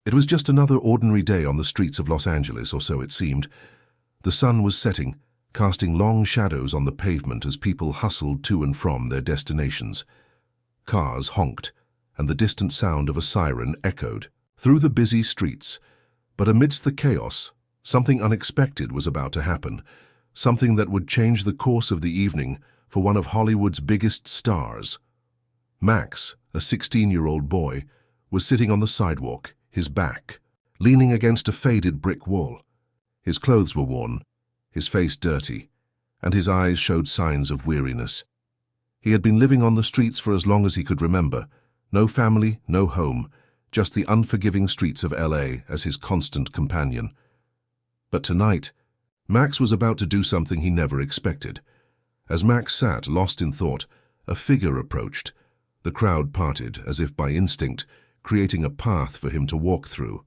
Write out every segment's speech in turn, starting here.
It was just another ordinary day on the streets of Los Angeles, or so it seemed. The sun was setting, casting long shadows on the pavement as people hustled to and from their destinations. Cars honked, and the distant sound of a siren echoed through the busy streets. But amidst the chaos, something unexpected was about to happen, something that would change the course of the evening for one of Hollywood's biggest stars. Max, a 16-year-old boy, was sitting on the sidewalk, his back, leaning against a faded brick wall. His clothes were worn, his face dirty, and his eyes showed signs of weariness. He had been living on the streets for as long as he could remember. No family, no home, just the unforgiving streets of LA as his constant companion. But tonight, Max was about to do something he never expected. As Max sat, lost in thought, a figure approached. The crowd parted, as if by instinct, creating a path for him to walk through.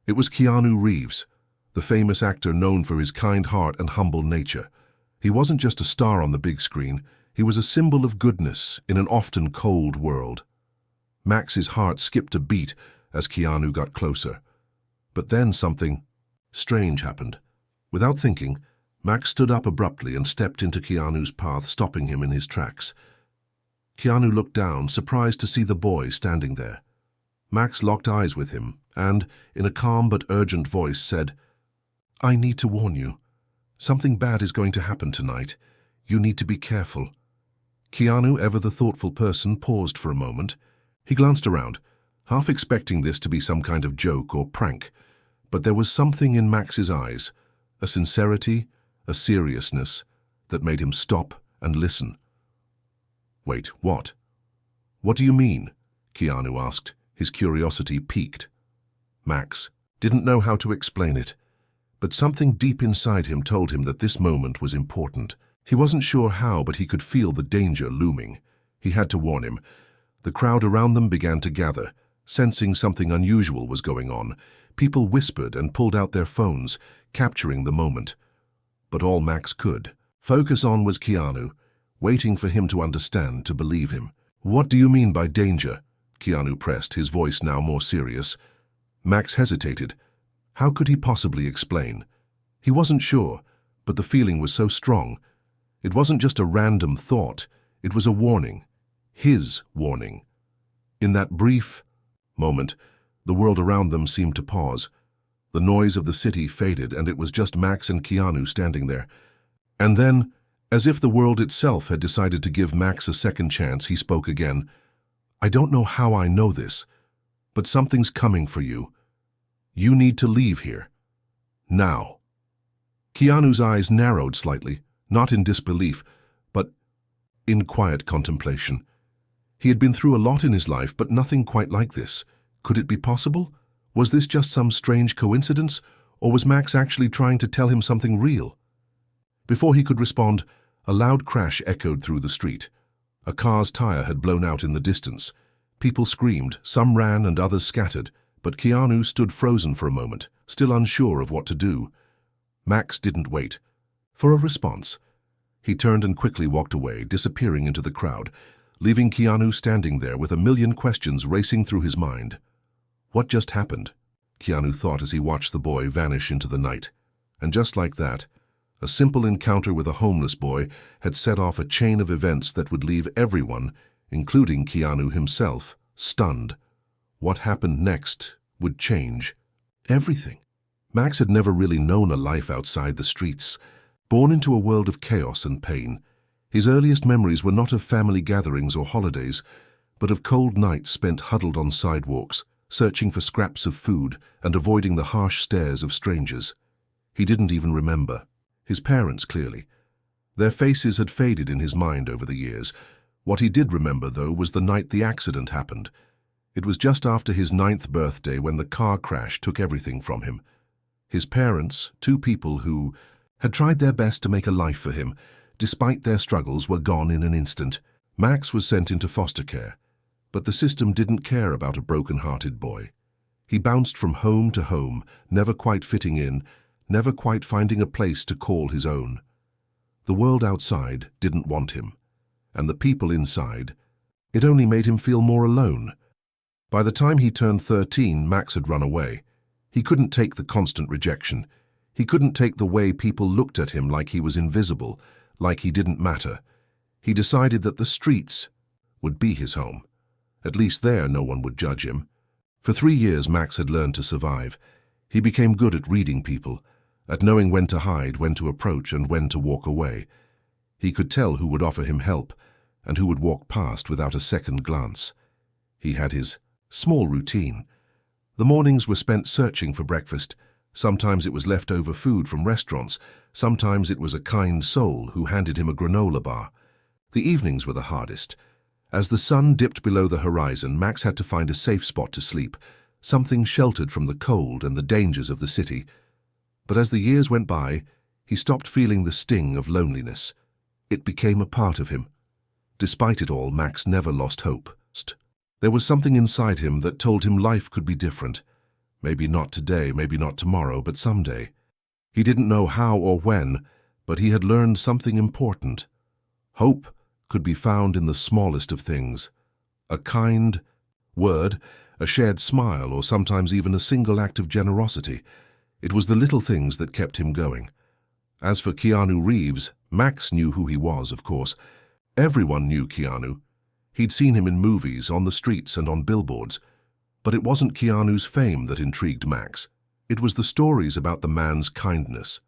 It was Keanu Reeves, the famous actor known for his kind heart and humble nature. He wasn't just a star on the big screen, he was a symbol of goodness in an often cold world. Max's heart skipped a beat as Keanu got closer. But then something strange happened. Without thinking, Max stood up abruptly and stepped into Keanu's path, stopping him in his tracks. Keanu looked down, surprised to see the boy standing there. Max locked eyes with him and, in a calm but urgent voice, said, "I need to warn you. Something bad is going to happen tonight. You need to be careful." Keanu, ever the thoughtful person, paused for a moment. He glanced around, half expecting this to be some kind of joke or prank. But there was something in Max's eyes, a sincerity, a seriousness, that made him stop and listen. "Wait, what? What do you mean?" Keanu asked, his curiosity piqued. Max didn't know how to explain it, but something deep inside him told him that this moment was important. He wasn't sure how, but he could feel the danger looming. He had to warn him. The crowd around them began to gather, sensing something unusual was going on. People whispered and pulled out their phones, capturing the moment. But all Max could focus on was Keanu, waiting for him to understand, to believe him. "What do you mean by danger?" Keanu pressed, his voice now more serious. Max hesitated. How could he possibly explain? He wasn't sure, but the feeling was so strong. It wasn't just a random thought, it was a warning. His warning. In that brief moment, the world around them seemed to pause. The noise of the city faded, and it was just Max and Keanu standing there. And then, as if the world itself had decided to give Max a second chance, he spoke again. "I don't know how I know this, but something's coming for you. You need to leave here. Now." Keanu's eyes narrowed slightly, not in disbelief, but in quiet contemplation. He had been through a lot in his life, but nothing quite like this. Could it be possible? Was this just some strange coincidence, or was Max actually trying to tell him something real? Before he could respond, a loud crash echoed through the street. A car's tire had blown out in the distance. People screamed, some ran and others scattered, but Keanu stood frozen for a moment, still unsure of what to do. Max didn't wait for a response. He turned and quickly walked away, disappearing into the crowd, leaving Keanu standing there with a million questions racing through his mind. What just happened? Keanu thought as he watched the boy vanish into the night. And just like that, a simple encounter with a homeless boy had set off a chain of events that would leave everyone, including Keanu himself, stunned. What happened next would change everything. Max had never really known a life outside the streets. Born into a world of chaos and pain, his earliest memories were not of family gatherings or holidays, but of cold nights spent huddled on sidewalks, searching for scraps of food and avoiding the harsh stares of strangers. He didn't even remember his parents clearly. Their faces had faded in his mind over the years. What he did remember, though, was the night the accident happened. It was just after his 9th birthday when the car crash took everything from him. His parents, two people who had tried their best to make a life for him, despite their struggles, were gone in an instant. Max was sent into foster care, but the system didn't care about a broken-hearted boy. He bounced from home to home, never quite fitting in, never quite finding a place to call his own. The world outside didn't want him, and the people inside, it only made him feel more alone. By the time he turned 13, Max had run away. He couldn't take the constant rejection. He couldn't take the way people looked at him like he was invisible, like he didn't matter. He decided that the streets would be his home. At least there no one would judge him. For 3 years Max had learned to survive. He became good at reading people, at knowing when to hide, when to approach, and when to walk away. He could tell who would offer him help and who would walk past without a second glance. He had his small routine. The mornings were spent searching for breakfast. Sometimes it was leftover food from restaurants. Sometimes it was a kind soul who handed him a granola bar. The evenings were the hardest. As the sun dipped below the horizon, Max had to find a safe spot to sleep, something sheltered from the cold and the dangers of the city. But as the years went by, he stopped feeling the sting of loneliness. It became a part of him. Despite it all, Max never lost hope. There was something inside him that told him life could be different. Maybe not today, maybe not tomorrow, but someday. He didn't know how or when, but he had learned something important. Hope could be found in the smallest of things. A kind word, a shared smile, or sometimes even a single act of generosity. It was the little things that kept him going. As for Keanu Reeves, Max knew who he was, of course. Everyone knew Keanu. He'd seen him in movies, on the streets, and on billboards. But it wasn't Keanu's fame that intrigued Max. It was the stories about the man's kindness.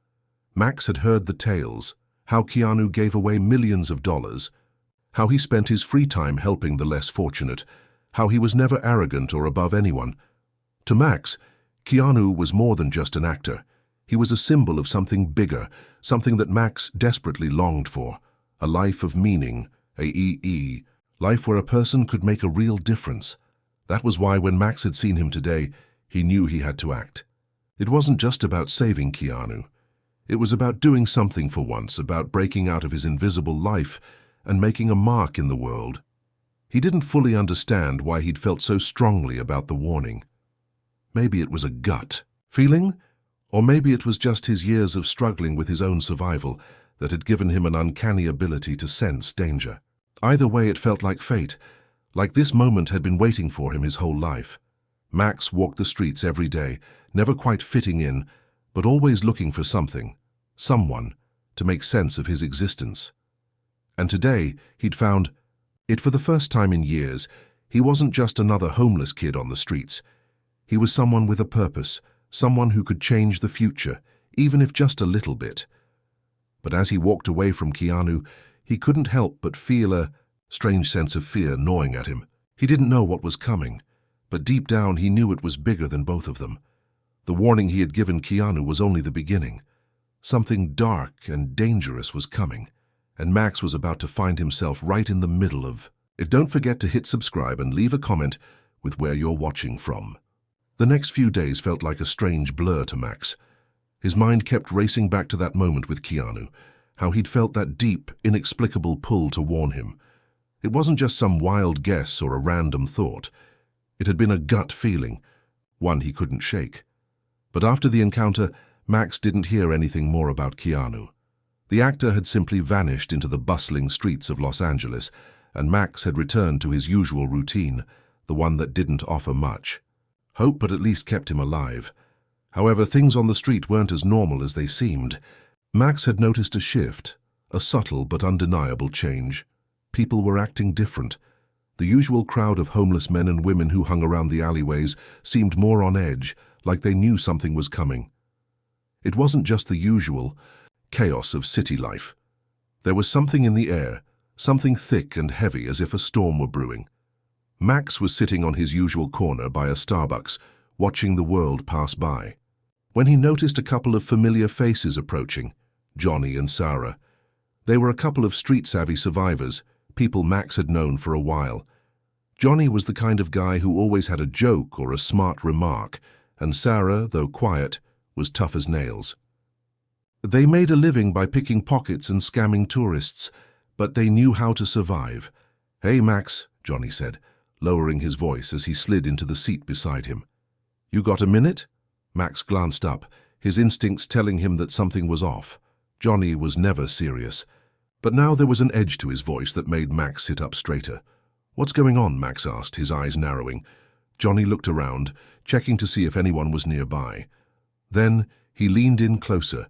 Max had heard the tales, how Keanu gave away millions of dollars, how he spent his free time helping the less fortunate, how he was never arrogant or above anyone. To Max, Keanu was more than just an actor. He was a symbol of something bigger, something that Max desperately longed for. A life of meaning, a life where a person could make a real difference. That was why when Max had seen him today, he knew he had to act. It wasn't just about saving Keanu. It was about doing something for once, about breaking out of his invisible life and making a mark in the world. He didn't fully understand why he'd felt so strongly about the warning. Maybe it was a gut feeling, or maybe it was just his years of struggling with his own survival that had given him an uncanny ability to sense danger. Either way, it felt like fate, like this moment had been waiting for him his whole life. Max walked the streets every day, never quite fitting in, but always looking for something, someone, to make sense of his existence. And today, he'd found it. For the first time in years, he wasn't just another homeless kid on the streets. He was someone with a purpose, someone who could change the future, even if just a little bit. But as he walked away from Keanu, he couldn't help but feel a strange sense of fear gnawing at him. He didn't know what was coming, but deep down he knew it was bigger than both of them. The warning he had given Keanu was only the beginning. Something dark and dangerous was coming, and Max was about to find himself right in the middle of it. Don't forget to hit subscribe and leave a comment with where you're watching from. The next few days felt like a strange blur to Max. His mind kept racing back to that moment with Keanu, how he'd felt that deep, inexplicable pull to warn him. It wasn't just some wild guess or a random thought. It had been a gut feeling, one he couldn't shake. But after the encounter, Max didn't hear anything more about Keanu. The actor had simply vanished into the bustling streets of Los Angeles, and Max had returned to his usual routine, the one that didn't offer much. Hope had at least kept him alive. However, things on the street weren't as normal as they seemed. Max had noticed a shift, a subtle but undeniable change. People were acting different. The usual crowd of homeless men and women who hung around the alleyways seemed more on edge, like they knew something was coming. It wasn't just the usual chaos of city life. There was something in the air, something thick and heavy as if a storm were brewing. Max was sitting on his usual corner by a Starbucks, watching the world pass by, when he noticed a couple of familiar faces approaching, Johnny and Sarah. They were a couple of street-savvy survivors, people Max had known for a while. Johnny was the kind of guy who always had a joke or a smart remark, and Sarah, though quiet, was tough as nails. They made a living by picking pockets and scamming tourists, but they knew how to survive. "Hey, Max," Johnny said, lowering his voice as he slid into the seat beside him. "You got a minute?" Max glanced up, his instincts telling him that something was off. Johnny was never serious, but now there was an edge to his voice that made Max sit up straighter. "What's going on?" Max asked, his eyes narrowing. Johnny looked around, checking to see if anyone was nearby. Then he leaned in closer,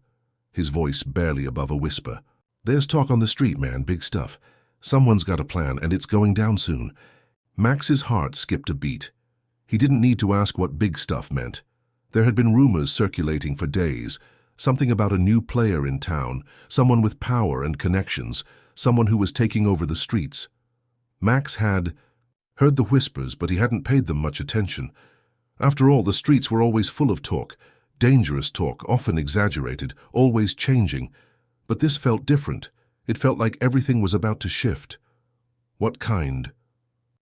his voice barely above a whisper. "There's talk on the street, man, big stuff. Someone's got a plan, and it's going down soon." Max's heart skipped a beat. He didn't need to ask what big stuff meant. There had been rumors circulating for days, something about a new player in town, someone with power and connections, someone who was taking over the streets. Max had heard the whispers, but he hadn't paid them much attention. After all, the streets were always full of talk, dangerous talk, often exaggerated, always changing. But this felt different. It felt like everything was about to shift. What kind?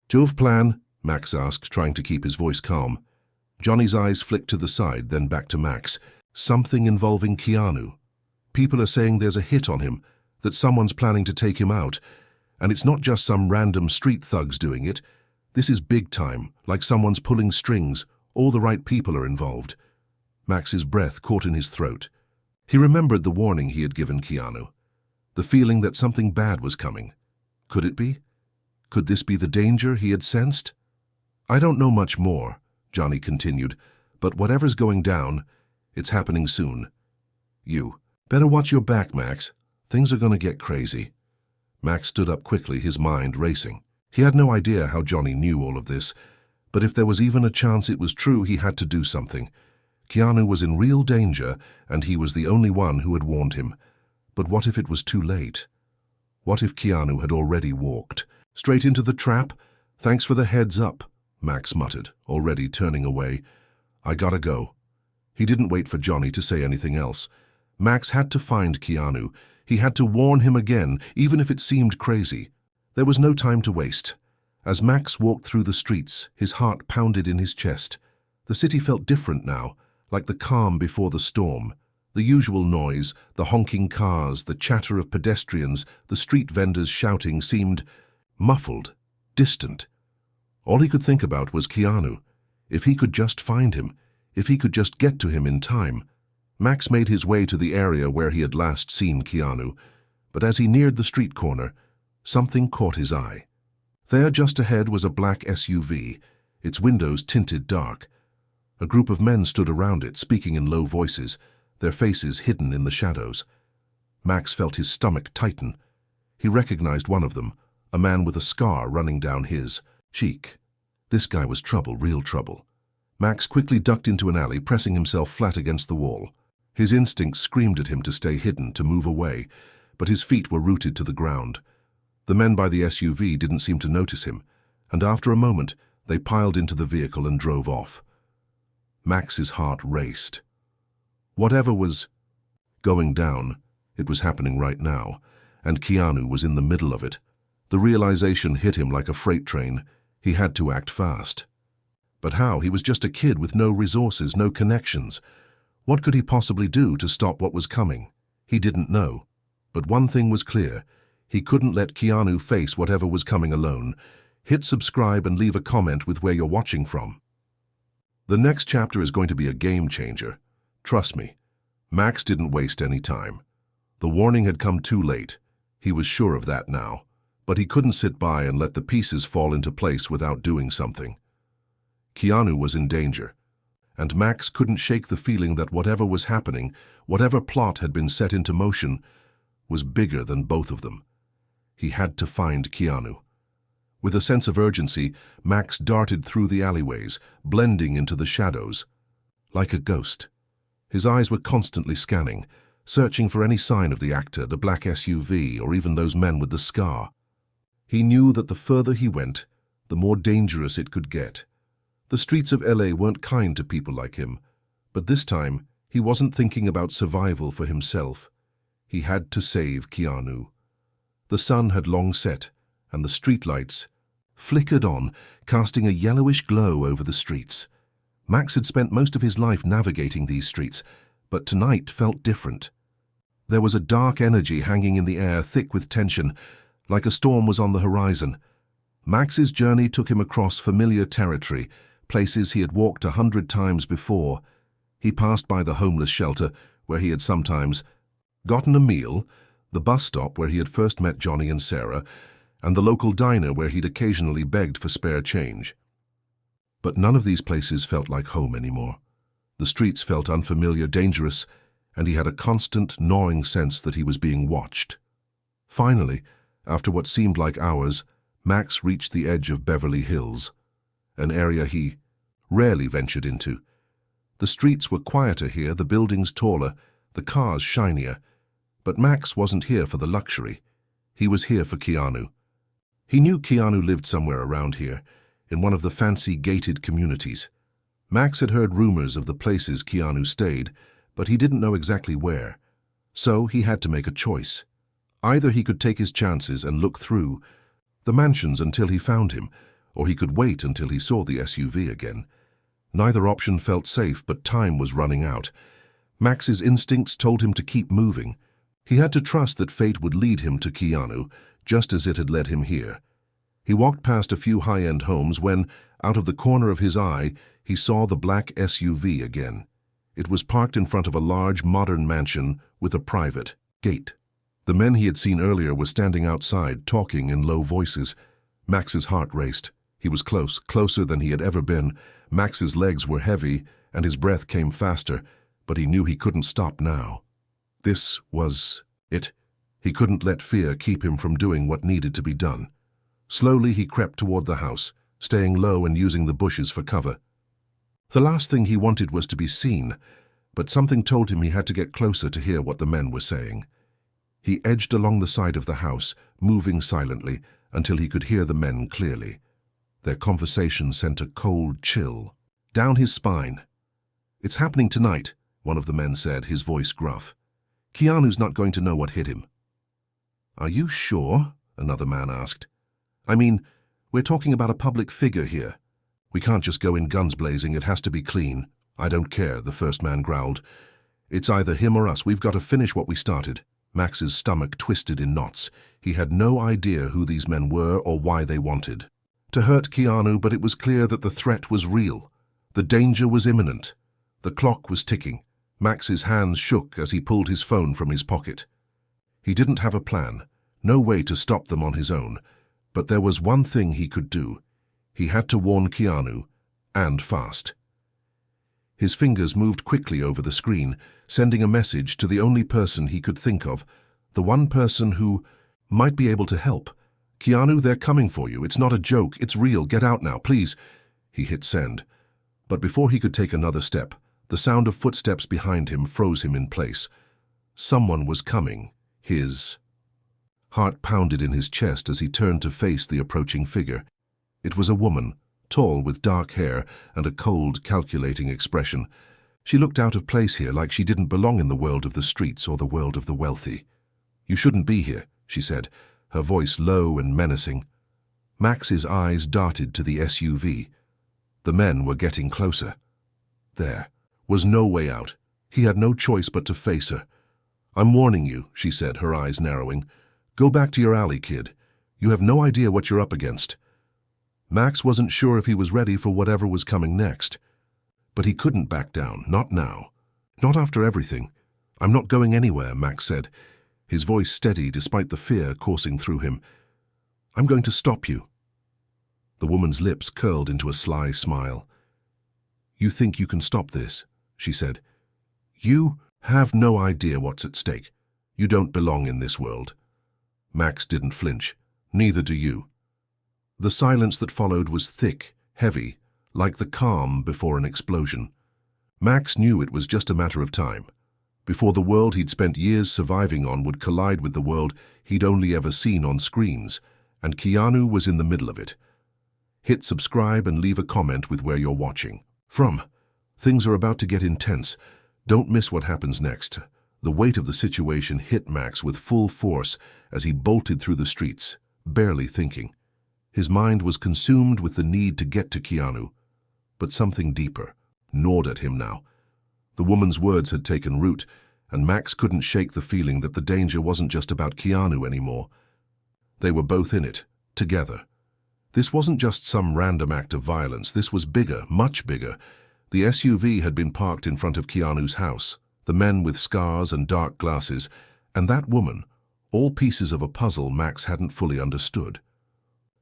"Tuve plan?" Max asked, trying to keep his voice calm. Johnny's eyes flicked to the side, then back to Max. "Something involving Keanu. People are saying there's a hit on him, that someone's planning to take him out. And it's not just some random street thugs doing it. This is big time, like someone's pulling strings. All the right people are involved." Max's breath caught in his throat. He remembered the warning he had given Keanu, the feeling that something bad was coming. Could it be? Could this be the danger he had sensed? "I don't know much more," Johnny continued, "but whatever's going down, it's happening soon. You better watch your back, Max. Things are going to get crazy." Max stood up quickly, his mind racing. He had no idea how Johnny knew all of this, but if there was even a chance it was true, he had to do something. Keanu was in real danger, and he was the only one who had warned him. But what if it was too late? What if Keanu had already walked? "Straight into the trap? Thanks for the heads up," Max muttered, already turning away. "I gotta go." He didn't wait for Johnny to say anything else. Max had to find Keanu. He had to warn him again, even if it seemed crazy. There was no time to waste. As Max walked through the streets, his heart pounded in his chest. The city felt different now, like the calm before the storm. The usual noise, the honking cars, the chatter of pedestrians, the street vendors shouting seemed muffled, distant. All he could think about was Keanu. If he could just find him, if he could just get to him in time. Max made his way to the area where he had last seen Keanu, but as he neared the street corner, something caught his eye. There just ahead was a black SUV, its windows tinted dark. A group of men stood around it, speaking in low voices, their faces hidden in the shadows. Max felt his stomach tighten. He recognized one of them, a man with a scar running down his cheek. This guy was trouble, real trouble. Max quickly ducked into an alley, pressing himself flat against the wall. His instincts screamed at him to stay hidden, to move away, but his feet were rooted to the ground. The men by the SUV didn't seem to notice him, and after a moment, they piled into the vehicle and drove off. Max's heart raced. Whatever was going down, it was happening right now, and Keanu was in the middle of it. The realization hit him like a freight train. He had to act fast. But how? He was just a kid with no resources, no connections. What could he possibly do to stop what was coming? He didn't know. But one thing was clear. He couldn't let Keanu face whatever was coming alone. Hit subscribe and leave a comment with where you're watching from. The next chapter is going to be a game changer. Trust me. Max didn't waste any time. The warning had come too late. He was sure of that now. But he couldn't sit by and let the pieces fall into place without doing something. Keanu was in danger, and Max couldn't shake the feeling that whatever was happening, whatever plot had been set into motion, was bigger than both of them. He had to find Keanu. With a sense of urgency, Max darted through the alleyways, blending into the shadows. Like a ghost. His eyes were constantly scanning, searching for any sign of the actor, the black SUV, or even those men with the scar. He knew that the further he went, the more dangerous it could get. The streets of LA weren't kind to people like him, but this time he wasn't thinking about survival for himself. He had to save Keanu. The sun had long set, and the streetlights flickered on, casting a yellowish glow over the streets. Max had spent most of his life navigating these streets, but tonight felt different. There was a dark energy hanging in the air, thick with tension, like a storm was on the horizon. Max's journey took him across familiar territory, places he had walked 100 times before. He passed by the homeless shelter, where he had sometimes gotten a meal, the bus stop where he had first met Johnny and Sarah, and the local diner where he'd occasionally begged for spare change. But none of these places felt like home anymore. The streets felt unfamiliar, dangerous, and he had a constant, gnawing sense that he was being watched. Finally, after what seemed like hours, Max reached the edge of Beverly Hills, an area he rarely ventured into. The streets were quieter here, the buildings taller, the cars shinier. But Max wasn't here for the luxury. He was here for Keanu. He knew Keanu lived somewhere around here, in one of the fancy gated communities. Max had heard rumors of the places Keanu stayed, but he didn't know exactly where. So he had to make a choice. Either he could take his chances and look through the mansions until he found him, or he could wait until he saw the SUV again. Neither option felt safe, but time was running out. Max's instincts told him to keep moving. He had to trust that fate would lead him to Keanu, just as it had led him here. He walked past a few high-end homes when, out of the corner of his eye, he saw the black SUV again. It was parked in front of a large, modern mansion with a private gate. The men he had seen earlier were standing outside, talking in low voices. Max's heart raced. He was close, closer than he had ever been. Max's legs were heavy, and his breath came faster, but he knew he couldn't stop now. This was it. He couldn't let fear keep him from doing what needed to be done. Slowly he crept toward the house, staying low and using the bushes for cover. The last thing he wanted was to be seen, but something told him he had to get closer to hear what the men were saying. He edged along the side of the house, moving silently, until he could hear the men clearly. Their conversation sent a cold chill down his spine. "It's happening tonight," one of the men said, his voice gruff. "Keanu's not going to know what hit him." "Are you sure?" another man asked. "I mean, we're talking about a public figure here. We can't just go in guns blazing, it has to be clean." "I don't care," the first man growled. "It's either him or us. We've got to finish what we started." Max's stomach twisted in knots. He had no idea who these men were or why they wanted to hurt Keanu, but it was clear that the threat was real. The danger was imminent. The clock was ticking. Max's hands shook as he pulled his phone from his pocket. He didn't have a plan, no way to stop them on his own, but there was one thing he could do. He had to warn Keanu, and fast. His fingers moved quickly over the screen, sending a message to the only person he could think of, the one person who might be able to help. "Keanu, they're coming for you. It's not a joke. It's real. Get out now, please." He hit send. But before he could take another step, the sound of footsteps behind him froze him in place. Someone was coming. His heart pounded in his chest as he turned to face the approaching figure. It was a woman, tall with dark hair and a cold, calculating expression. She looked out of place here, like she didn't belong in the world of the streets or the world of the wealthy. "You shouldn't be here," she said, her voice low and menacing. Max's eyes darted to the SUV. The men were getting closer. There was no way out. He had no choice but to face her. "I'm warning you," she said, her eyes narrowing. "Go back to your alley, kid. You have no idea what you're up against." Max wasn't sure if he was ready for whatever was coming next. But he couldn't back down, not now. Not after everything. "I'm not going anywhere," Max said, his voice steady despite the fear coursing through him. "I'm going to stop you." The woman's lips curled into a sly smile. "You think you can stop this?" she said. "You have no idea what's at stake. You don't belong in this world." Max didn't flinch. "Neither do you." The silence that followed was thick, heavy, like the calm before an explosion. Max knew it was just a matter of time, before the world he'd spent years surviving on would collide with the world he'd only ever seen on screens, and Keanu was in the middle of it. Hit subscribe and leave a comment with where you're watching from. Things are about to get intense. Don't miss what happens next. The weight of the situation hit Max with full force as he bolted through the streets, barely thinking. His mind was consumed with the need to get to Keanu, but something deeper gnawed at him now. The woman's words had taken root, and Max couldn't shake the feeling that the danger wasn't just about Keanu anymore. They were both in it, together. This wasn't just some random act of violence. This was bigger, much bigger. The SUV had been parked in front of Keanu's house, the men with scars and dark glasses, and that woman, all pieces of a puzzle Max hadn't fully understood.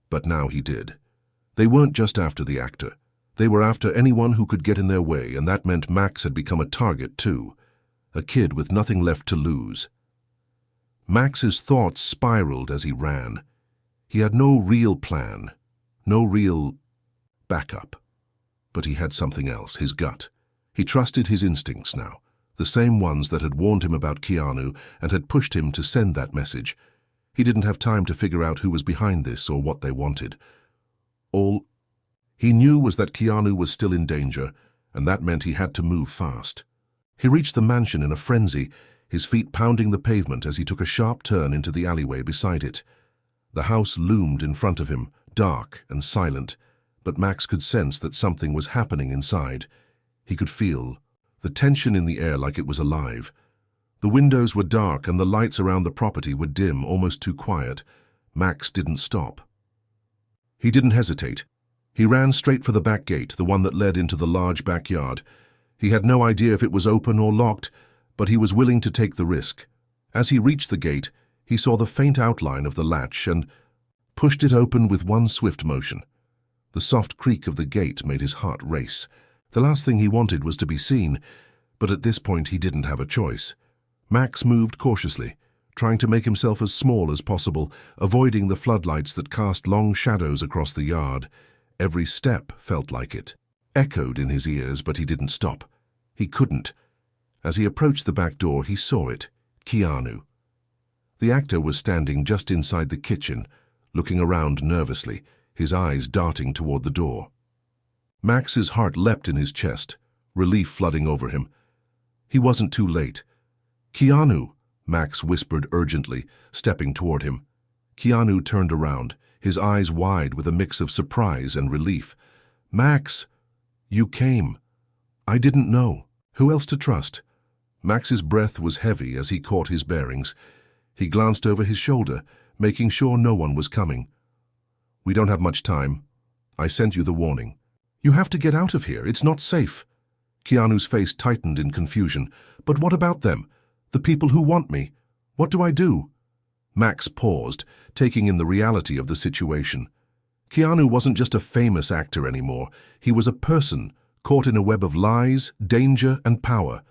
But now he did. They weren't just after the actor. They were after anyone who could get in their way, and that meant Max had become a target too, a kid with nothing left to lose. Max's thoughts spiraled as he ran. He had no real plan, no real backup. But he had something else, his gut. He trusted his instincts now, the same ones that had warned him about Keanu and had pushed him to send that message. He didn't have time to figure out who was behind this or what they wanted. All he knew was that Keanu was still in danger, and that meant he had to move fast. He reached the mansion in a frenzy, his feet pounding the pavement as he took a sharp turn into the alleyway beside it. The house loomed in front of him, dark and silent, but Max could sense that something was happening inside. He could feel the tension in the air like it was alive. The windows were dark and the lights around the property were dim, almost too quiet. Max didn't stop. He didn't hesitate. He ran straight for the back gate, the one that led into the large backyard. He had no idea if it was open or locked, but he was willing to take the risk. As he reached the gate, he saw the faint outline of the latch and pushed it open with one swift motion. The soft creak of the gate made his heart race. The last thing he wanted was to be seen, but at this point he didn't have a choice. Max moved cautiously, trying to make himself as small as possible, avoiding the floodlights that cast long shadows across the yard. Every step felt like it, echoed in his ears, but he didn't stop. He couldn't. As he approached the back door, he saw it, Keanu. The actor was standing just inside the kitchen, looking around nervously, his eyes darting toward the door. Max's heart leapt in his chest, relief flooding over him. He wasn't too late. "Keanu," Max whispered urgently, stepping toward him. Keanu turned around, his eyes wide with a mix of surprise and relief. "Max, you came. I didn't know. Who else to trust?" Max's breath was heavy as he caught his bearings. He glanced over his shoulder, making sure no one was coming. "We don't have much time. I sent you the warning. You have to get out of here. It's not safe." Keanu's face tightened in confusion. "But what about them? The people who want me? What do I do?" Max paused, taking in the reality of the situation. Keanu wasn't just a famous actor anymore. He was a person, caught in a web of lies, danger, and power.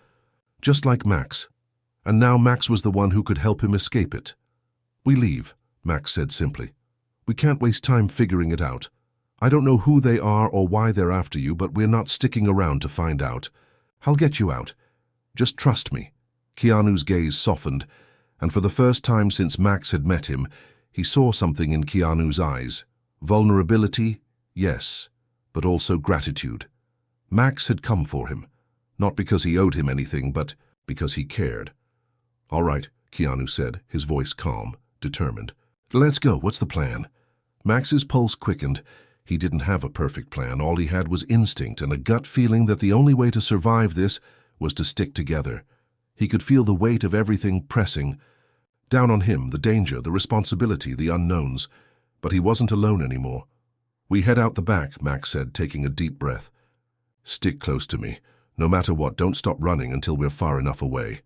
Just like Max. And now Max was the one who could help him escape it. "We leave," Max said simply. "We can't waste time figuring it out. I don't know who they are or why they're after you, but we're not sticking around to find out. I'll get you out. Just trust me." Keanu's gaze softened, and for the first time since Max had met him, he saw something in Keanu's eyes. Vulnerability, yes, but also gratitude. Max had come for him, not because he owed him anything, but because he cared. "All right," Keanu said, his voice calm, determined. "Let's go. What's the plan?" Max's pulse quickened. He didn't have a perfect plan. All he had was instinct and a gut feeling that the only way to survive this was to stick together. He could feel the weight of everything pressing down on him, the danger, the responsibility, the unknowns. But he wasn't alone anymore. "We head out the back," Max said, taking a deep breath. "Stick close to me. No matter what, don't stop running until we're far enough away."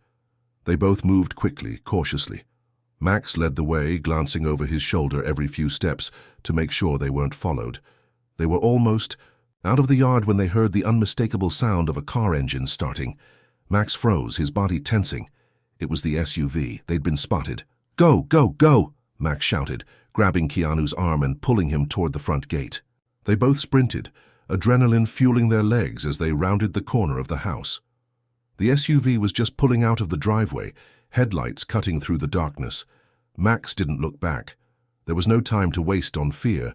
They both moved quickly, cautiously. Max led the way, glancing over his shoulder every few steps to make sure they weren't followed. They were almost out of the yard when they heard the unmistakable sound of a car engine starting. Max froze, his body tensing. It was the SUV. They'd been spotted. "Go, go, go!" Max shouted, grabbing Keanu's arm and pulling him toward the front gate. They both sprinted, adrenaline fueling their legs as they rounded the corner of the house. The SUV was just pulling out of the driveway, headlights cutting through the darkness. Max didn't look back. There was no time to waste on fear.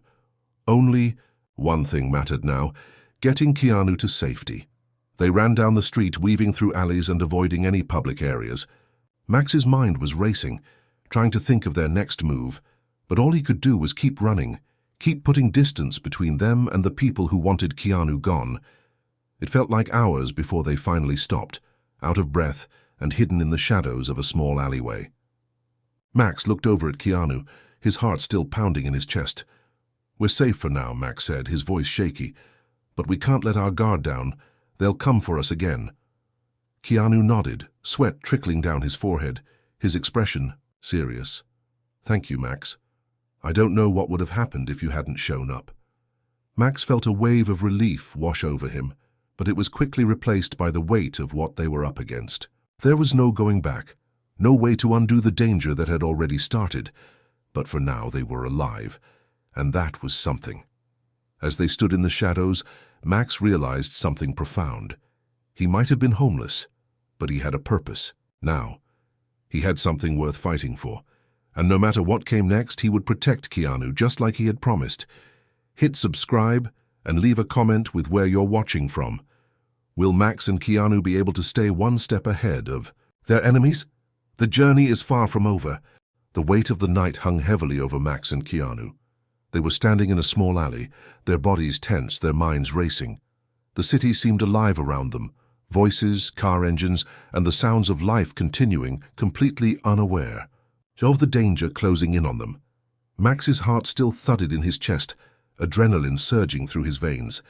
Only one thing mattered now, getting Keanu to safety. They ran down the street, weaving through alleys and avoiding any public areas. Max's mind was racing, trying to think of their next move, but all he could do was keep running, keep putting distance between them and the people who wanted Keanu gone. It felt like hours before they finally stopped, out of breath and hidden in the shadows of a small alleyway. Max looked over at Keanu, his heart still pounding in his chest. "We're safe for now," Max said, his voice shaky. "But we can't let our guard down. They'll come for us again." Keanu nodded, sweat trickling down his forehead, his expression serious. "Thank you, Max. I don't know what would have happened if you hadn't shown up." Max felt a wave of relief wash over him, but it was quickly replaced by the weight of what they were up against. There was no going back, no way to undo the danger that had already started, but for now they were alive, and that was something. As they stood in the shadows, Max realized something profound. He might have been homeless, but he had a purpose. Now, he had something worth fighting for, and no matter what came next, he would protect Keanu just like he had promised. Hit subscribe and leave a comment with where you're watching from. Will Max and Keanu be able to stay one step ahead of their enemies? The journey is far from over. The weight of the night hung heavily over Max and Keanu. They were standing in a small alley, their bodies tense, their minds racing. The city seemed alive around them, voices, car engines, and the sounds of life continuing, completely unaware of the danger closing in on them. Max's heart still thudded in his chest, adrenaline surging through his veins.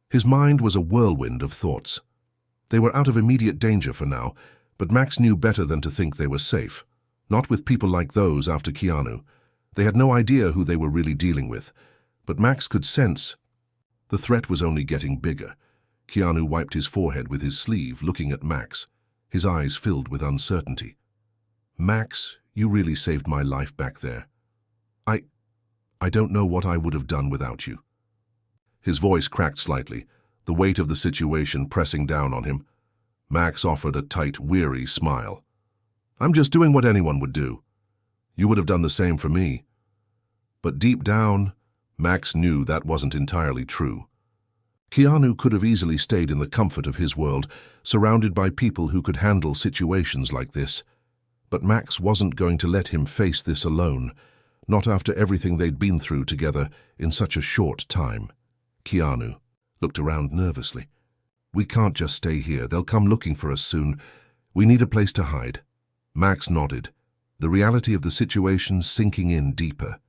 His mind was a whirlwind of thoughts. They were out of immediate danger for now, but Max knew better than to think they were safe. Not with people like those after Keanu. They had no idea who they were really dealing with, but Max could sense the threat was only getting bigger. Keanu wiped his forehead with his sleeve, looking at Max, his eyes filled with uncertainty. Max, you really saved my life back there. I don't know what I would have done without you. His voice cracked slightly, the weight of the situation pressing down on him. Max offered a tight, weary smile. I'm just doing what anyone would do. You would have done the same for me. But deep down, Max knew that wasn't entirely true. Keanu could have easily stayed in the comfort of his world, surrounded by people who could handle situations like this. But Max wasn't going to let him face this alone, not after everything they'd been through together in such a short time. Keanu looked around nervously. We can't just stay here. They'll come looking for us soon. We need a place to hide. Max nodded, the reality of the situation sinking in deeper.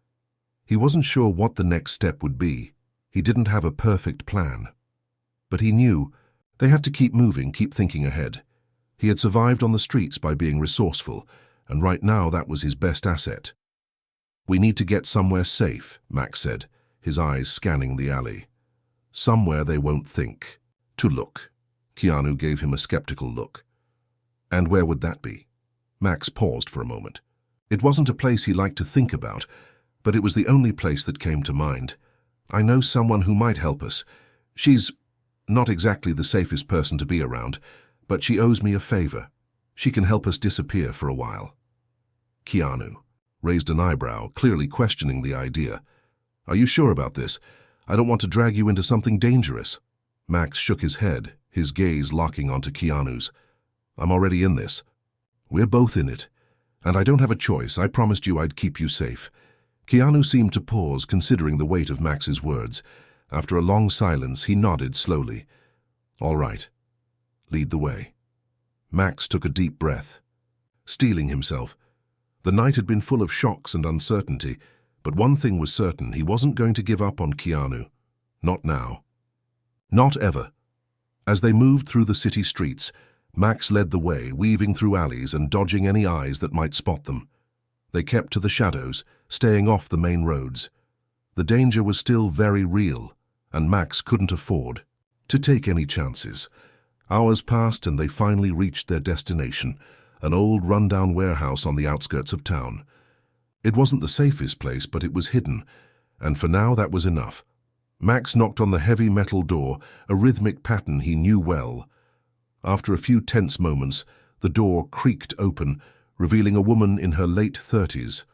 He wasn't sure what the next step would be. He didn't have a perfect plan. But he knew they had to keep moving, keep thinking ahead. He had survived on the streets by being resourceful, and right now that was his best asset. We need to get somewhere safe, Max said, his eyes scanning the alley. Somewhere they won't think to look. Keanu gave him a skeptical look. And where would that be? Max paused for a moment. It wasn't a place he liked to think about, but it was the only place that came to mind. I know someone who might help us. She's not exactly the safest person to be around, but she owes me a favor. She can help us disappear for a while. Keanu raised an eyebrow, clearly questioning the idea. Are you sure about this? I don't want to drag you into something dangerous. Max shook his head, his gaze locking onto Keanu's. I'm already in this. We're both in it. And I don't have a choice. I promised you I'd keep you safe. Keanu seemed to pause, considering the weight of Max's words. After a long silence, he nodded slowly. All right. Lead the way. Max took a deep breath, steeling himself. The night had been full of shocks and uncertainty, but one thing was certain: he wasn't going to give up on Keanu. Not now. Not ever. As they moved through the city streets, Max led the way, weaving through alleys and dodging any eyes that might spot them. They kept to the shadows, staying off the main roads. The danger was still very real, and Max couldn't afford to take any chances. Hours passed and they finally reached their destination, an old rundown warehouse on the outskirts of town. It wasn't the safest place, but it was hidden, and for now that was enough. Max knocked on the heavy metal door, a rhythmic pattern he knew well. After a few tense moments, the door creaked open, revealing a woman in her late 30s,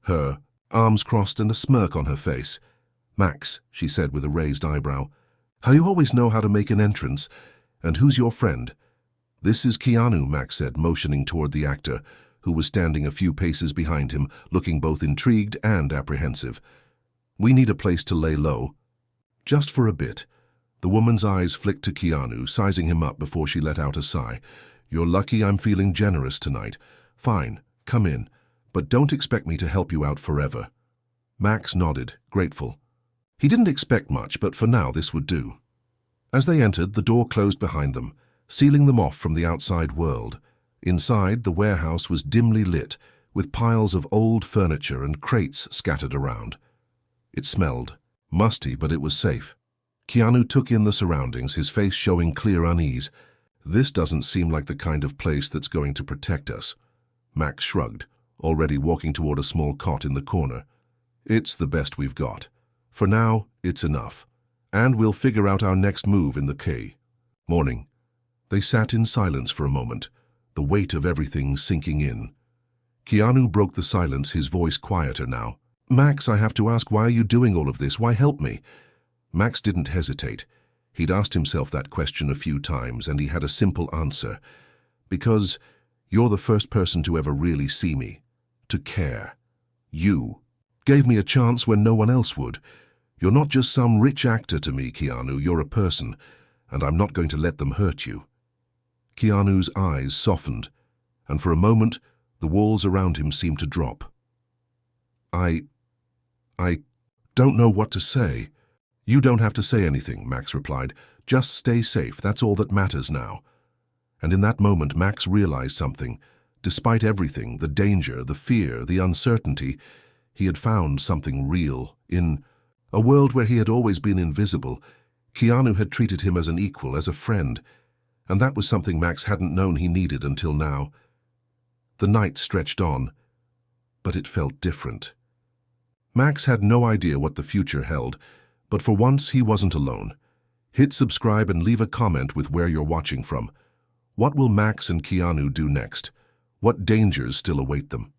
her arms crossed and a smirk on her face. Max, she said with a raised eyebrow, how you always know how to make an entrance, and who's your friend? This is Keanu, Max said, motioning toward the actor, who was standing a few paces behind him, looking both intrigued and apprehensive. We need a place to lay low. Just for a bit. The woman's eyes flicked to Keanu, sizing him up before she let out a sigh. You're lucky I'm feeling generous tonight. Fine, come in, but don't expect me to help you out forever. Max nodded, grateful. He didn't expect much, but for now this would do. As they entered, the door closed behind them, sealing them off from the outside world. Inside, the warehouse was dimly lit, with piles of old furniture and crates scattered around. It smelled musty, but it was safe. Keanu took in the surroundings, his face showing clear unease. This doesn't seem like the kind of place that's going to protect us. Max shrugged, already walking toward a small cot in the corner. It's the best we've got. For now, it's enough. And we'll figure out our next move in the quay. Morning. They sat in silence for a moment, the weight of everything sinking in. Keanu broke the silence, his voice quieter now. Max, I have to ask, why are you doing all of this? Why help me? Max didn't hesitate. He'd asked himself that question a few times, and he had a simple answer. Because you're the first person to ever really see me, to care. You gave me a chance when no one else would. You're not just some rich actor to me, Keanu, you're a person, and I'm not going to let them hurt you. Keanu's eyes softened, and for a moment, the walls around him seemed to drop. I don't know what to say. You don't have to say anything, Max replied. Just stay safe, that's all that matters now. And in that moment, Max realized something. Despite everything, the danger, the fear, the uncertainty, he had found something real. In a world where he had always been invisible, Keanu had treated him as an equal, as a friend, and that was something Max hadn't known he needed until now. The night stretched on, but it felt different. Max had no idea what the future held, but for once he wasn't alone. Hit subscribe and leave a comment with where you're watching from. What will Max and Keanu do next? What dangers still await them?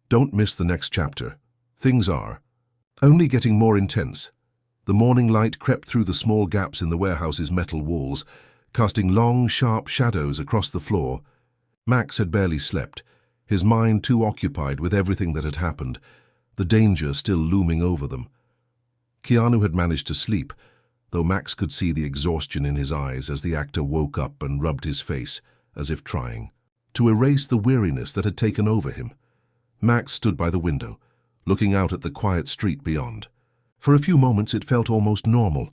Don't miss the next chapter. Things are only getting more intense. The morning light crept through the small gaps in the warehouse's metal walls, casting long, sharp shadows across the floor. Max had barely slept, his mind too occupied with everything that had happened, the danger still looming over them. Keanu had managed to sleep, though Max could see the exhaustion in his eyes as the actor woke up and rubbed his face, as if trying to erase the weariness that had taken over him. Max stood by the window, looking out at the quiet street beyond. For a few moments it felt almost normal.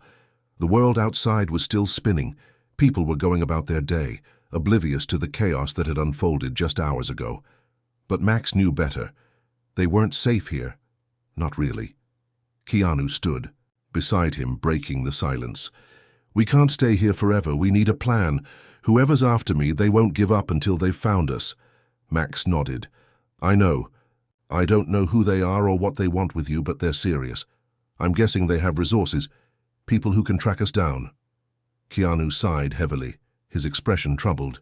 The world outside was still spinning. People were going about their day, oblivious to the chaos that had unfolded just hours ago. But Max knew better. They weren't safe here. Not really. Keanu stood beside him, breaking the silence. We can't stay here forever. We need a plan. Whoever's after me, they won't give up until they've found us. Max nodded. I know. I don't know who they are or what they want with you, but they're serious. I'm guessing they have resources, people who can track us down. Keanu sighed heavily, his expression troubled.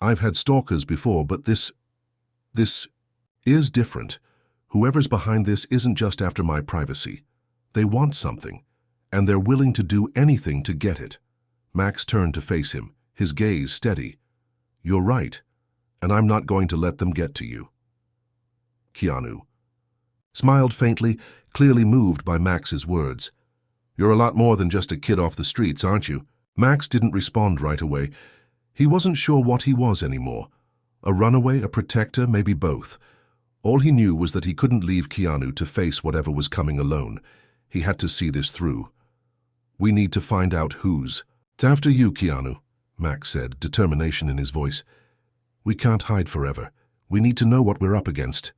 I've had stalkers before, but this is different. Whoever's behind this isn't just after my privacy. They want something, and they're willing to do anything to get it. Max turned to face him, his gaze steady. You're right, and I'm not going to let them get to you. Keanu smiled faintly, clearly moved by Max's words. You're a lot more than just a kid off the streets, aren't you? Max didn't respond right away. He wasn't sure what he was anymore. A runaway, a protector, maybe both. All he knew was that he couldn't leave Keanu to face whatever was coming alone. He had to see this through. We need to find out who's. It's after you, Keanu, Max said, determination in his voice. We can't hide forever. We need to know what we're up against.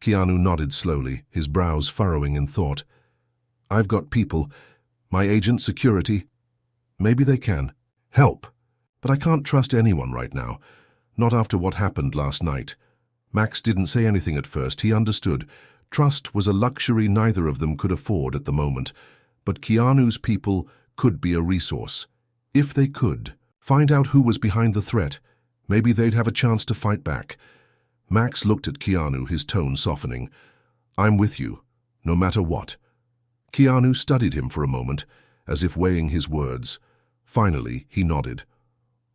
Keanu nodded slowly, his brows furrowing in thought. I've got people. My agent, security. Maybe they can help. But I can't trust anyone right now. Not after what happened last night. Max didn't say anything at first. He understood. Trust was a luxury neither of them could afford at the moment. But Keanu's people could be a resource. If they could find out who was behind the threat, maybe they'd have a chance to fight back. Max looked at Keanu, his tone softening. I'm with you, no matter what. Keanu studied him for a moment, as if weighing his words. Finally, he nodded.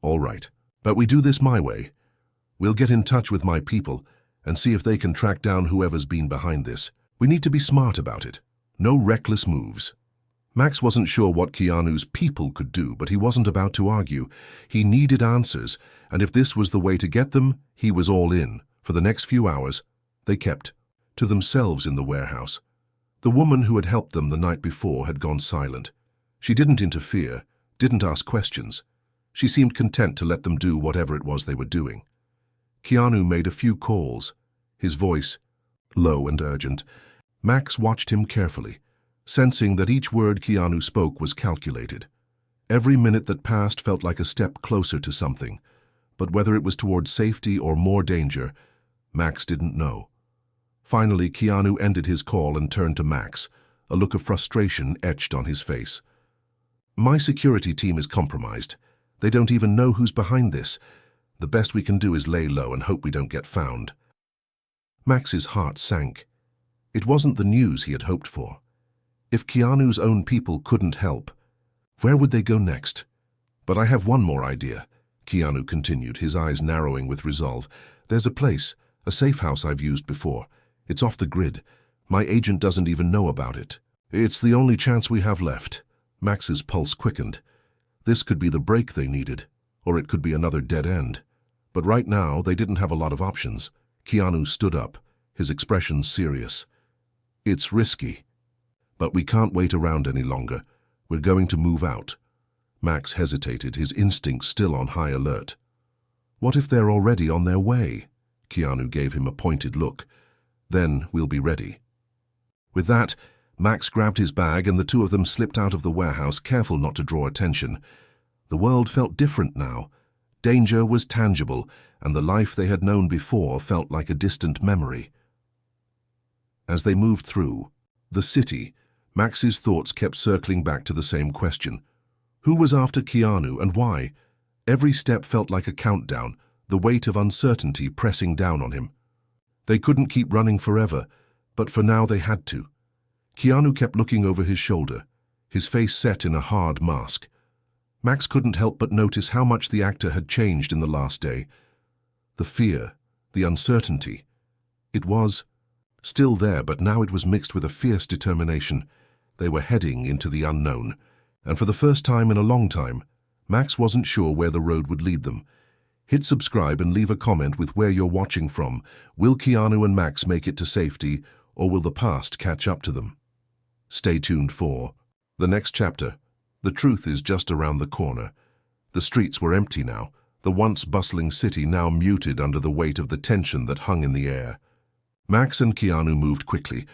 All right, but we do this my way. We'll get in touch with my people and see if they can track down whoever's been behind this. We need to be smart about it. No reckless moves. Max wasn't sure what Keanu's people could do, but he wasn't about to argue. He needed answers, and if this was the way to get them, he was all in. For the next few hours, they kept to themselves in the warehouse. The woman who had helped them the night before had gone silent. She didn't interfere, didn't ask questions. She seemed content to let them do whatever it was they were doing. Keanu made a few calls, his voice low and urgent. Max watched him carefully. sensing that each word Keanu spoke was calculated. Every minute that passed felt like a step closer to something, but whether it was towards safety or more danger, Max didn't know. Finally, Keanu ended his call and turned to Max, a look of frustration etched on his face. "My security team is compromised. They don't even know who's behind this. The best we can do is lay low and hope we don't get found." Max's heart sank. It wasn't the news he had hoped for. If Keanu's own people couldn't help, where would they go next? "But I have one more idea," Keanu continued, his eyes narrowing with resolve. "There's a place, a safe house I've used before. It's off the grid. My agent doesn't even know about it. It's the only chance we have left." Max's pulse quickened. This could be the break they needed, or it could be another dead end. But right now, they didn't have a lot of options. Keanu stood up, his expression serious. "It's risky, but we can't wait around any longer. We're going to move out." Max hesitated, his instincts still on high alert. "What if they're already on their way?" Keanu gave him a pointed look. "Then we'll be ready." With that, Max grabbed his bag and the two of them slipped out of the warehouse, careful not to draw attention. The world felt different now. Danger was tangible, and the life they had known before felt like a distant memory. As they moved through the city, Max's thoughts kept circling back to the same question. Who was after Keanu and why? Every step felt like a countdown, the weight of uncertainty pressing down on him. They couldn't keep running forever, but for now they had to. Keanu kept looking over his shoulder, his face set in a hard mask. Max couldn't help but notice how much the actor had changed in the last day. The fear, the uncertainty. It was still there, but now it was mixed with a fierce determination. They were heading into the unknown, and for the first time in a long time, Max wasn't sure where the road would lead them. Hit subscribe and leave a comment with where you're watching from. Will Keanu and Max make it to safety, or will the past catch up to them? Stay tuned for the next chapter. The truth is just around the corner. The streets were empty now, the once bustling city now muted under the weight of the tension that hung in the air. Max and Keanu moved quickly,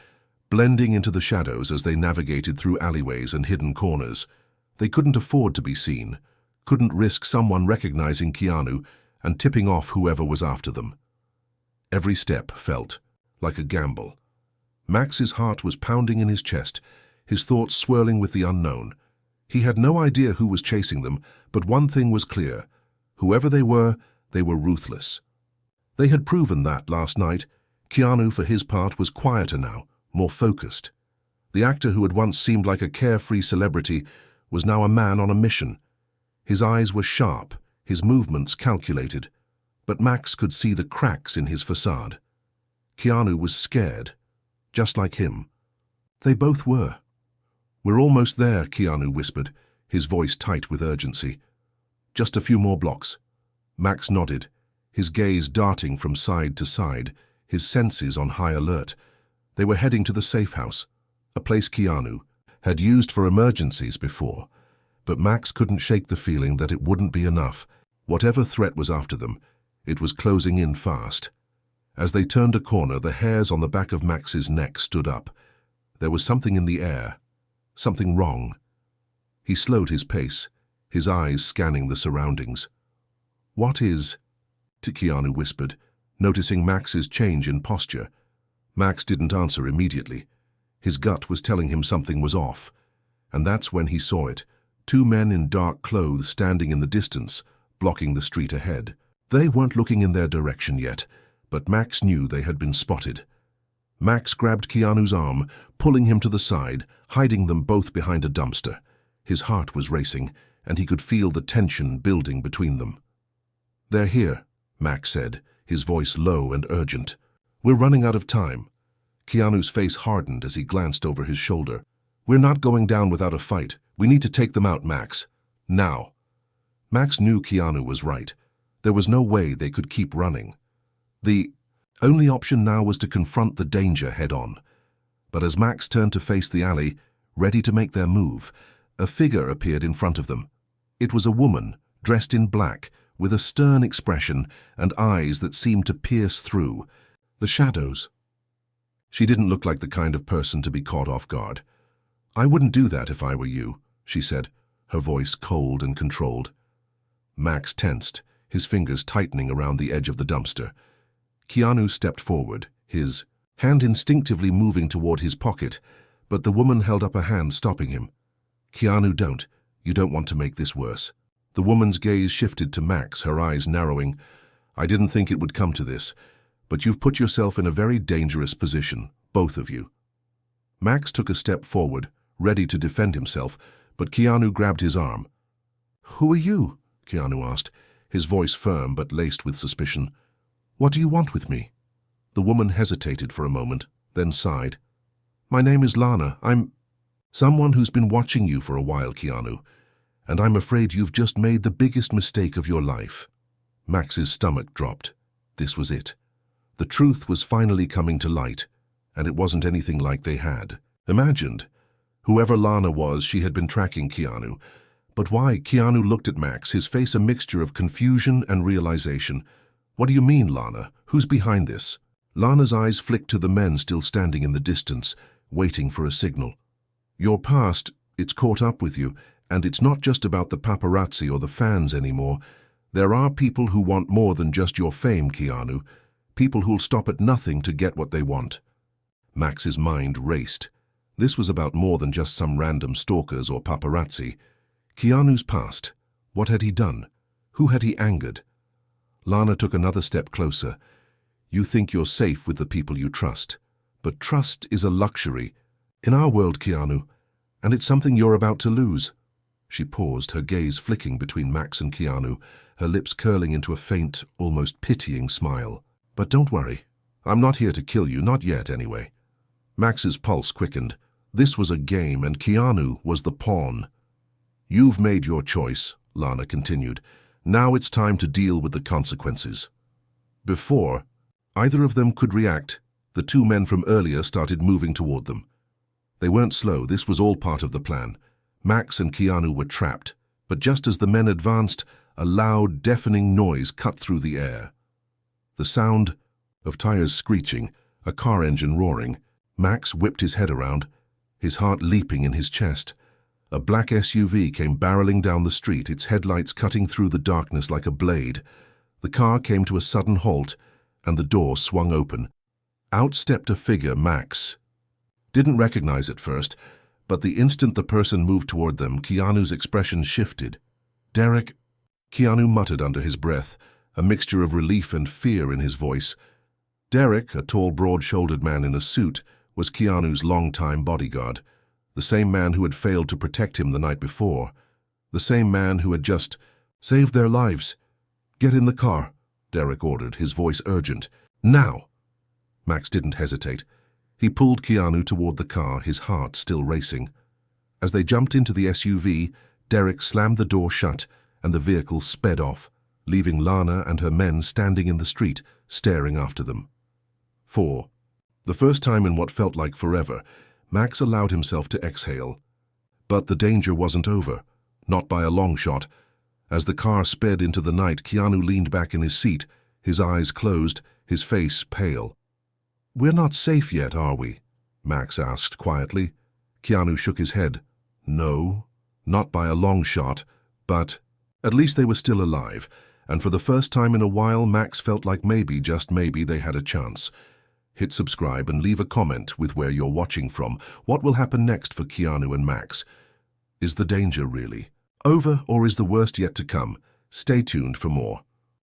blending into the shadows as they navigated through alleyways and hidden corners. They couldn't afford to be seen, couldn't risk someone recognizing Keanu and tipping off whoever was after them. Every step felt like a gamble. Max's heart was pounding in his chest, his thoughts swirling with the unknown. He had no idea who was chasing them, but one thing was clear. Whoever they were ruthless. They had proven that last night. Keanu, for his part, was quieter now, more focused. The actor who had once seemed like a carefree celebrity was now a man on a mission. His eyes were sharp, his movements calculated, but Max could see the cracks in his facade. Keanu was scared, just like him. They both were. "We're almost there," Keanu whispered, his voice tight with urgency. "Just a few more blocks." Max nodded, his gaze darting from side to side, his senses on high alert. They were heading to the safe house, a place Keanu had used for emergencies before. But Max couldn't shake the feeling that it wouldn't be enough. Whatever threat was after them, it was closing in fast. As they turned a corner, the hairs on the back of Max's neck stood up. There was something in the air, something wrong. He slowed his pace, his eyes scanning the surroundings. "What is?" Keanu whispered, noticing Max's change in posture. Max didn't answer immediately. His gut was telling him something was off, and that's when he saw it. Two men in dark clothes standing in the distance, blocking the street ahead. They weren't looking in their direction yet, but Max knew they had been spotted. Max grabbed Keanu's arm, pulling him to the side, hiding them both behind a dumpster. His heart was racing, and he could feel the tension building between them. "They're here," Max said, his voice low and urgent. "We're running out of time." Keanu's face hardened as he glanced over his shoulder. "We're not going down without a fight. We need to take them out, Max. Now." Max knew Keanu was right. There was no way they could keep running. The only option now was to confront the danger head-on. But as Max turned to face the alley, ready to make their move, a figure appeared in front of them. It was a woman, dressed in black, with a stern expression and eyes that seemed to pierce through the shadows. She didn't look like the kind of person to be caught off guard. I wouldn't do that if I were you, she said, her voice cold and controlled. Max tensed, his fingers tightening around the edge of the dumpster. Keanu stepped forward, his hand instinctively moving toward his pocket, but the woman held up a hand, stopping him. Keanu, don't. You don't want to make this worse. The woman's gaze shifted to Max, her eyes narrowing. I didn't think it would come to this, but you've put yourself in a very dangerous position, both of you. Max took a step forward, ready to defend himself, but Keanu grabbed his arm. Who are you? Keanu asked, his voice firm but laced with suspicion. What do you want with me? The woman hesitated for a moment, then sighed. My name is Lana. I'm someone who's been watching you for a while, Keanu, and I'm afraid you've just made the biggest mistake of your life. Max's stomach dropped. This was it. The truth was finally coming to light, and it wasn't anything like they had imagined. Whoever Lana was, she had been tracking Keanu. But why? Keanu looked at Max, his face a mixture of confusion and realization. What do you mean, Lana? Who's behind this? Lana's eyes flicked to the men still standing in the distance, waiting for a signal. Your past, it's caught up with you, and it's not just about the paparazzi or the fans anymore. There are people who want more than just your fame, Keanu. People who'll stop at nothing to get what they want. Max's mind raced. This was about more than just some random stalkers or paparazzi. Keanu's past. What had he done? Who had he angered? Lana took another step closer. You think you're safe with the people you trust. But trust is a luxury. In our world, Keanu. And it's something you're about to lose. She paused, her gaze flicking between Max and Keanu, her lips curling into a faint, almost pitying smile. But don't worry. I'm not here to kill you, not yet anyway. Max's pulse quickened. This was a game, and Keanu was the pawn. You've made your choice, Lana continued. Now it's time to deal with the consequences. Before either of them could react, the two men from earlier started moving toward them. They weren't slow, this was all part of the plan. Max and Keanu were trapped, but just as the men advanced, a loud, deafening noise cut through the air. The sound of tires screeching, a car engine roaring. Max whipped his head around, his heart leaping in his chest. A black SUV came barreling down the street, its headlights cutting through the darkness like a blade. The car came to a sudden halt, and the door swung open. Out stepped a figure Max didn't recognize at first, but the instant the person moved toward them, Keanu's expression shifted. Derek, Keanu muttered under his breath, a mixture of relief and fear in his voice. Derek, a tall, broad-shouldered man in a suit, was Keanu's longtime bodyguard, the same man who had failed to protect him the night before, the same man who had just saved their lives. Get in the car, Derek ordered, his voice urgent. Now! Max didn't hesitate. He pulled Keanu toward the car, his heart still racing. As they jumped into the SUV, Derek slammed the door shut, and the vehicle sped off, leaving Lana and her men standing in the street, staring after them. For the first time in what felt like forever, Max allowed himself to exhale. But the danger wasn't over, not by a long shot. As the car sped into the night, Keanu leaned back in his seat, his eyes closed, his face pale. We're not safe yet, are we? Max asked quietly. Keanu shook his head. No, not by a long shot, but at least they were still alive, and for the first time in a while, Max felt like maybe, just maybe, they had a chance. Hit subscribe and leave a comment with where you're watching from. What will happen next for Keanu and Max? Is the danger really over, or is the worst yet to come? Stay tuned for more.